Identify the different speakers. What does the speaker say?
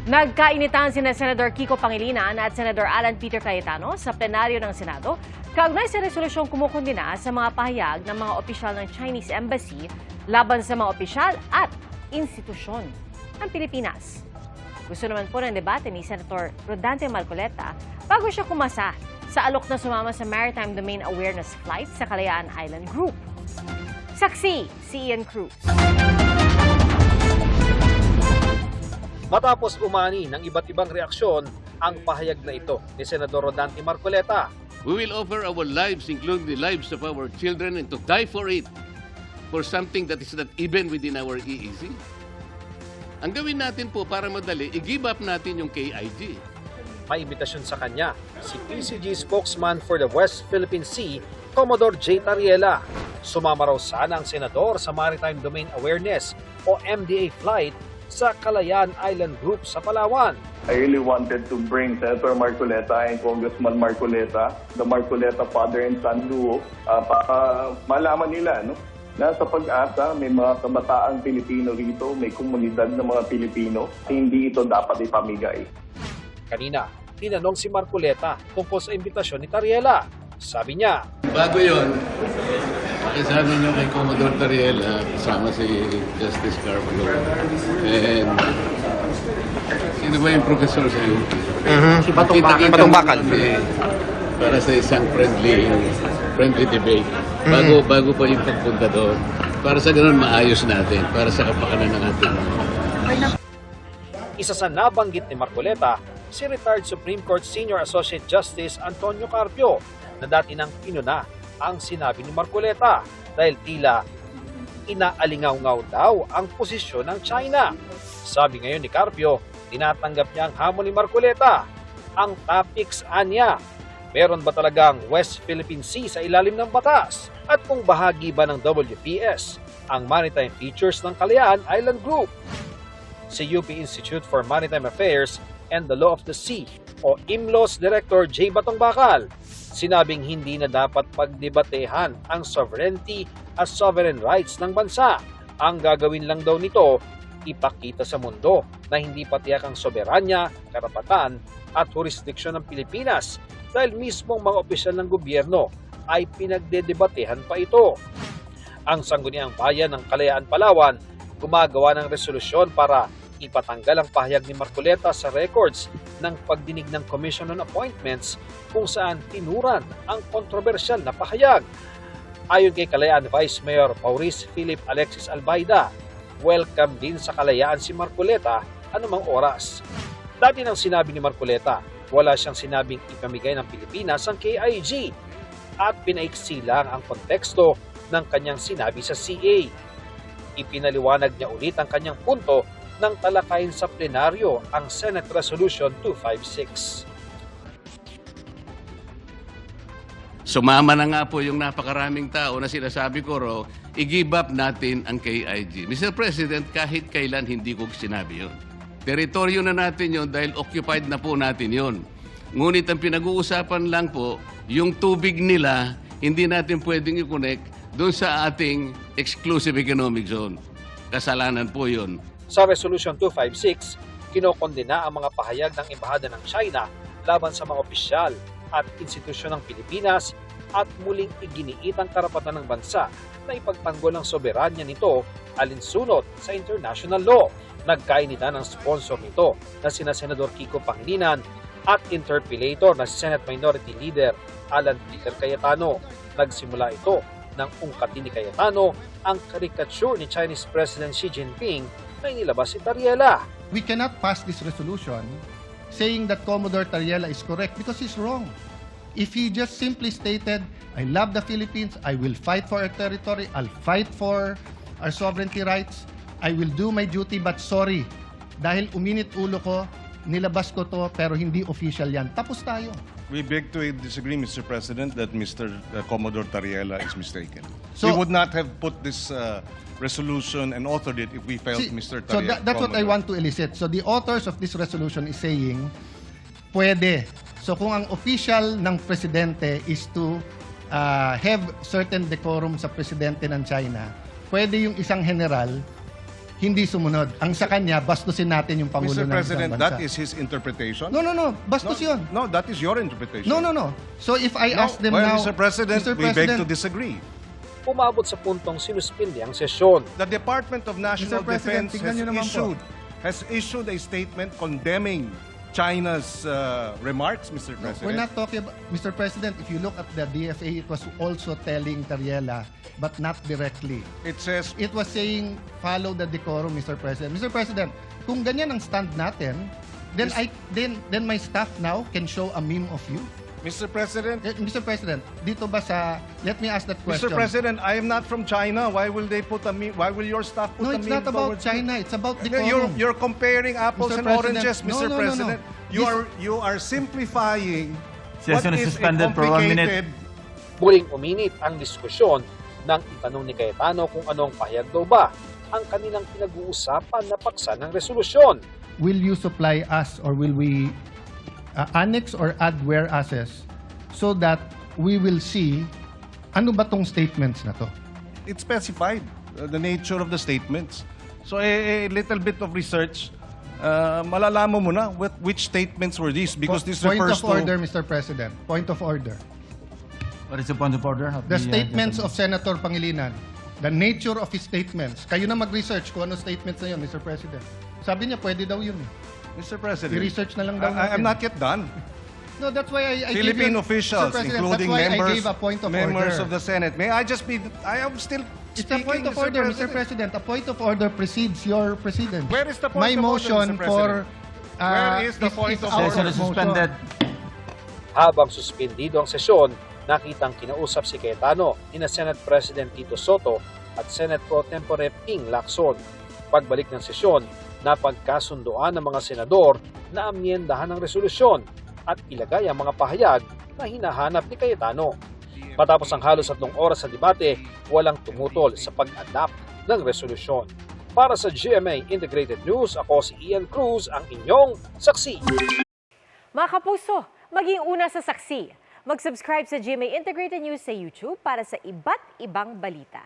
Speaker 1: Nagkainitan sina Senador Kiko Pangilinan at Senador Alan Peter Cayetano sa plenaryo ng Senado kaugnay sa resolusyong kumukondena sa mga pahayag ng mga opisyal ng Chinese Embassy laban sa mga opisyal at institusyon ng Pilipinas. Gusto naman po ng debate ni Senator Rodante Marcoleta bago siya kumasa sa alok na sumama sa Maritime Domain Awareness Flight sa Kalayaan Island Group. Saksi si Ian Cruz.
Speaker 2: Matapos umani ng iba't ibang reaksyon ang pahayag na ito ni Senador Rodante Marcoleta.
Speaker 3: We will offer our lives, including the lives of our children, and to die for it, for something that is not even within our EEZ. Ang gawin natin po para madali, i-give up natin yung KIG.
Speaker 2: May imbitasyon sa kanya si PCG spokesman for the West Philippine Sea, Commodore J. Tariela. Sumama raw sana ang senador sa Maritime Domain Awareness o MDA flight sa Kalayaan Island Group sa Palawan.
Speaker 4: I really wanted to bring Senator Marcoleta and Congressman Marcoleta, the Marcoleta father and son duo, para malaman nila na sa pag-asa may mga kabataang Pilipino rito, may komunidad ng mga Pilipino, hindi ito dapat ipamigay.
Speaker 2: Kanina, tinanong si Marcoleta tungkol sa imbitasyon ni Tariela. Sabi niya,
Speaker 3: Bago yun, pakisabi nyo kay Commodore Tariela, kasama si Justice Carvalho, and sino ba yung professor sa UP?
Speaker 5: Si Batong Bakal.
Speaker 3: Para sa isang friendly debate. Bago pa yung pagpunta doon. Para sa ganun maayos natin, para sa kapakanan ng ating
Speaker 2: isa sa nabanggit ni Marcoleta, si retired Supreme Court Senior Associate Justice Antonio Carpio na dati nang pinuna ang sinabi ni Marcoleta dahil tila inaalingaw-ngaw daw ang posisyon ng China. Sabi ngayon ni Carpio, tinatanggap niya ang hamon ni Marcoleta. Ang topics anya, meron ba talagang West Philippine Sea sa ilalim ng batas? At kung bahagi ba ng WPS ang maritime features ng Kalayaan Island Group? Si UP Institute for Maritime Affairs and the Law of the Sea o IMLOS Director J. Batong Bakal, sinabing hindi na dapat pagdebatehan ang sovereignty at sovereign rights ng bansa. Ang gagawin lang daw nito, ipakita sa mundo na hindi patiyak ang soberanya, karapatan at jurisdiksyon ng Pilipinas dahil mismong mga opisyal ng gobyerno ay pinagdedebatehan pa ito. Ang Sangguniang Bayan ng Kalayaan, Palawan, gumagawa ng resolusyon para ipatanggal ang pahayag ni Marcoleta sa records ng pagdinig ng Commission on Appointments kung saan tinuran ang kontrobersyal na pahayag. Ayon kay Kalayaan Vice Mayor Maurice Philip Alexis Albaida, welcome din sa Kalayaan si Marcoleta anumang oras. Dati nang sinabi ni Marcoleta, wala siyang sinabing ipamigay ng Pilipinas ang KIG at pinaiksi lang ang konteksto ng kanyang sinabi sa CA. Ipinaliwanag niya ulit ang kanyang punto nang talakayin sa plenaryo ang Senate Resolution 256.
Speaker 3: Sumama na nga po yung napakaraming tao na sinasabi ko ro, i-give up natin ang KIG. Mr. President, kahit kailan hindi ko sinabi yun. Teritoryo na natin yun dahil occupied na po natin yun. Ngunit ang pinag-uusapan lang po, yung tubig nila, hindi natin pwedeng i-connect doon sa ating exclusive economic zone. Kasalanan po yun.
Speaker 2: Sa Resolution 256, kinokondena ang mga pahayag ng Embahada ng China laban sa mga opisyal at institusyon ng Pilipinas at muling iginiit ang karapatan ng bansa na ipagtanggol ang soberanya nito alinsunod sa international law. Nagkainitan ang sponsor nito na sina Senador Kiko Pangilinan at interpellator na si Senate Minority Leader Alan Peter Cayetano. Nagsimula ito nang ungkatin ni Cayetano ang caricature ni Chinese President Xi Jinping na inilabas si Tariela.
Speaker 5: We cannot pass this resolution saying that Commodore Tariela is correct because he's wrong. If he just simply stated, I love the Philippines, I will fight for our territory, I'll fight for our sovereignty rights, I will do my duty, but sorry, dahil uminit ulo ko, nilabas ko to, pero hindi official yan. Tapos tayo.
Speaker 6: We beg to disagree, Mr. President, that Mr. Commodore Tariela is mistaken.
Speaker 5: So-
Speaker 6: We would not have put this resolution and authored it if we felt
Speaker 5: See,
Speaker 6: Mr.
Speaker 5: so
Speaker 6: Tariela.
Speaker 5: that's what I want to elicit. So the authors of this resolution is saying, pwede. So kung ang official ng presidente is to have certain decorum sa presidente ng China, pwede yung isang general hindi sumunod. Ang sa kanya, bastusin natin yung Pangulo
Speaker 6: Mr.
Speaker 5: ng
Speaker 6: President,
Speaker 5: isang bansa.
Speaker 6: that is his interpretation?
Speaker 5: No. Bastos yun.
Speaker 6: No, that is your interpretation.
Speaker 5: No. So if I ask them
Speaker 6: well,
Speaker 5: now...
Speaker 6: Mr. President, we beg to disagree.
Speaker 2: Umabot sa puntong sinuspindi ang sesyon.
Speaker 6: The Department of National
Speaker 5: Mr. President,
Speaker 6: Defense
Speaker 5: tignan niyo naman po.
Speaker 6: has issued a statement condemning China's remarks, Mr. President.
Speaker 5: We're not talking about... Mr. President, if you look at the DFA, it was also telling Tariela, but not directly.
Speaker 6: It says,
Speaker 5: It was saying, follow the decorum, Mr. President. Mr. President, kung ganyan ang stand natin, then then my staff now can show a meme of you.
Speaker 6: Mr. President,
Speaker 5: Mr. President, dito ba sa... Let me ask that question.
Speaker 6: Mr. President, I am not from China. Why will they put a meme? Why will your staff put
Speaker 5: No,
Speaker 6: a
Speaker 5: it's
Speaker 6: meme
Speaker 5: not about
Speaker 6: towards
Speaker 5: China. It's about
Speaker 6: me?
Speaker 5: decorum.
Speaker 6: You're comparing apples
Speaker 5: Mr.
Speaker 6: and
Speaker 5: President,
Speaker 6: oranges, Mr.
Speaker 5: no.
Speaker 6: President. You are simplifying what
Speaker 7: Session is
Speaker 6: is a
Speaker 7: suspended for 1
Speaker 6: complicated.
Speaker 7: minute.
Speaker 2: Muling uminit ang diskusyon nang itanong ni Cayetano kung anong pahayag daw ba ang kanilang pinag-uusapan na paksa ng resolusyon.
Speaker 5: Will you supply us or will we annex or add whereases so that we will see ano ba tong statements na to?
Speaker 6: It specified the nature of the statements. So a little bit of research, malalaman mo na which statements were these because this
Speaker 5: Point
Speaker 6: refers
Speaker 5: of order,
Speaker 6: to...
Speaker 5: Mr. President. Point of order.
Speaker 7: What is the point of order?
Speaker 5: The statements of Senator Pangilinan, the nature of his statements. Kayo na mag-research kung ano statements na yun, Mr. President. Sabi niya, pwede daw yun.
Speaker 6: Mr. President,
Speaker 5: I-research na lang daw
Speaker 6: I'm
Speaker 5: natin.
Speaker 6: not yet done.
Speaker 5: No, that's why I
Speaker 6: Philippine
Speaker 5: gave you,
Speaker 6: officials,
Speaker 5: Mr. President,
Speaker 6: including
Speaker 5: that's why
Speaker 6: members,
Speaker 5: I gave a point of
Speaker 6: members
Speaker 5: order.
Speaker 6: of the Senate. May I just be... I am still
Speaker 5: It's a
Speaker 6: speaking,
Speaker 5: point of order, Mr. President. A point of order precedes your precedence.
Speaker 6: Where is the point
Speaker 5: My
Speaker 6: of order,
Speaker 5: motion
Speaker 6: Mr.
Speaker 5: for...
Speaker 6: President? Where is the point of
Speaker 5: our
Speaker 6: order?
Speaker 7: Session is suspended.
Speaker 2: Habang suspendido ang sesyon, nakitang kinausap si Cayetano ni na Senate President Tito Soto at Senate Pro Tempore Ping Lacson. Pagbalik ng sesyon, napagkasunduan ng mga senador na amyendahan ng resolusyon at ilagay ang mga pahayag na hinahanap ni Cayetano. Matapos ang halos 3 oras sa debate, walang tumutol sa pag-adapt ng resolusyon. Para sa GMA Integrated News, ako si Ian Cruz, ang inyong saksi.
Speaker 1: Mga kapuso, maging una sa saksi. Mag-subscribe sa GMA Integrated News sa YouTube para sa iba't ibang balita.